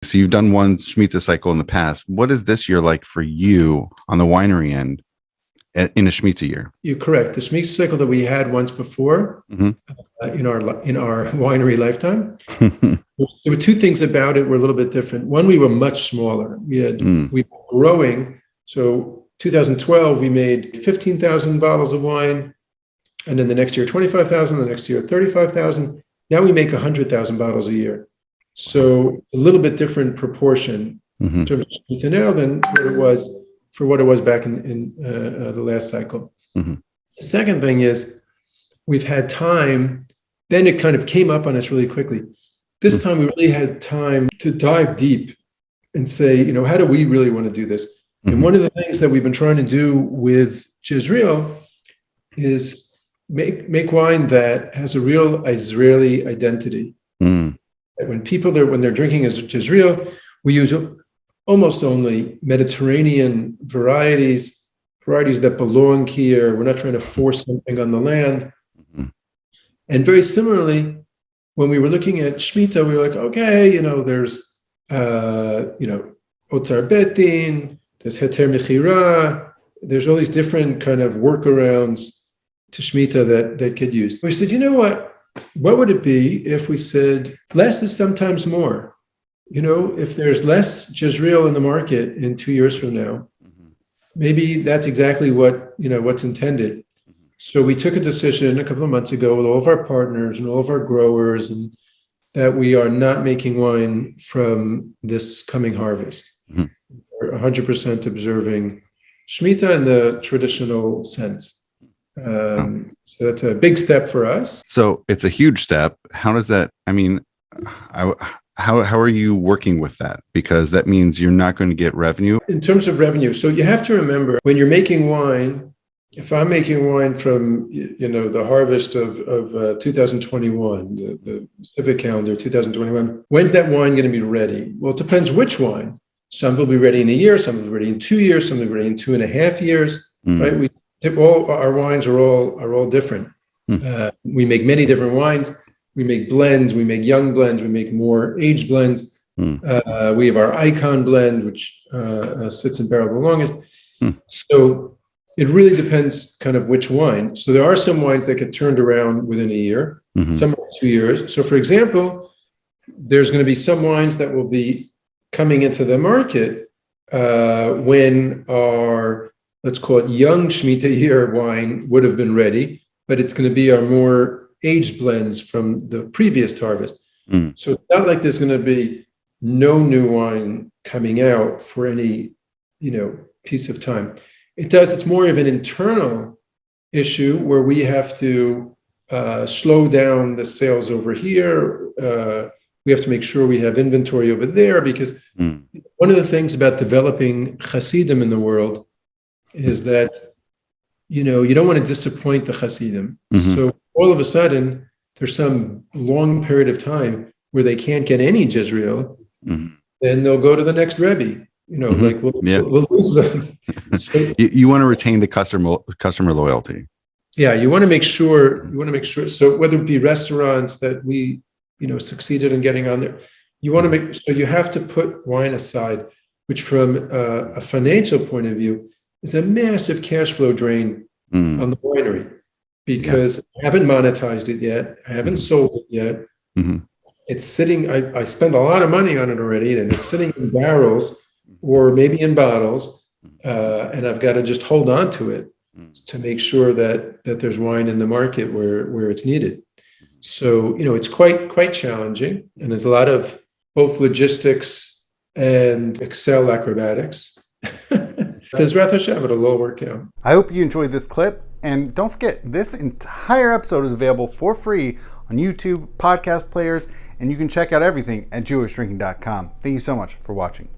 So you've done one Shemitah cycle in the past. What is this year like for you on the winery end in a Shemitah year? You're correct. The Shemittah cycle that we had once before in our winery lifetime, there were two things about it were a little bit different. One, we were much smaller. We were growing. So 2012, we made 15,000 bottles of wine, and then the next year 25,000. The next year 35,000. Now we make 100,000 bottles a year. So a little bit different proportion in terms of Shemitah now than what it was back in the last cycle. The second thing is we've had time. Then it kind of came up on us really quickly. This time we really had time to dive deep and say, how do we really want to do this? And one of the things that we've been trying to do with Jezreel is make wine that has a real Israeli identity. When they're drinking Jezreel, we use almost only Mediterranean varieties that belong here. We're not trying to force something on the land. And very similarly, when we were looking at Shemitah, we were like, okay, there's Otzar Betin, there's Heter Mechira, there's all these different kind of workarounds to Shemitah that could use. We said, what would it be if we said less is sometimes more? If there's less Jezreel in the market in 2 years from now, maybe that's exactly what's intended. So we took a decision a couple of months ago with all of our partners and all of our growers, and that we are not making wine from this coming harvest. We're 100% observing Shemitah in the traditional sense. So that's a big step for us. So it's a huge step. How does that, how are you working with that? Because that means you're not going to get revenue. In terms of revenue, so you have to remember when you're making wine, if I'm making wine from, the harvest of 2021, the civic calendar 2021, when's that wine going to be ready? Well, it depends which wine. Some will be ready in a year, some will be ready in 2 years, some will be ready in 2.5 years, right? All our wines are all different. We make many different wines. We make blends. We make young blends. We make more aged blends. We have our Icon blend, which sits in barrel the longest. So it really depends kind of which wine. So there are some wines that get turned around within a year, some 2 years. So for example, there's going to be some wines that will be coming into the market when our, let's call it young Shemitah year wine would have been ready, but it's going to be our more aged blends from the previous harvest. So it's not like there's going to be no new wine coming out for any, piece of time. It's more of an internal issue where we have to slow down the sales over here. We have to make sure we have inventory over there, because one of the things about developing Hasidim in the world is that, you don't want to disappoint the Hasidim. So all of a sudden, there's some long period of time where they can't get any Jezreel, then they'll go to the next Rebbe. We'll lose them. So, you want to retain the customer loyalty. Yeah, you want to make sure. So whether it be restaurants that we, succeeded in getting on there, you want to make so you have to put wine aside, which from a financial point of view is a massive cash flow drain on the winery, because I haven't monetized it yet. I haven't sold it yet. It's sitting, I spend a lot of money on it already, and it's sitting in barrels or maybe in bottles, and I've got to just hold on to it to make sure that there's wine in the market where it's needed. So, it's quite challenging, and there's a lot of both logistics and Excel acrobatics. There's Rath Hashem, it'll all work out. I hope you enjoyed this clip, and don't forget, this entire episode is available for free on YouTube, podcast players, and you can check out everything at jewishdrinking.com. Thank you so much for watching.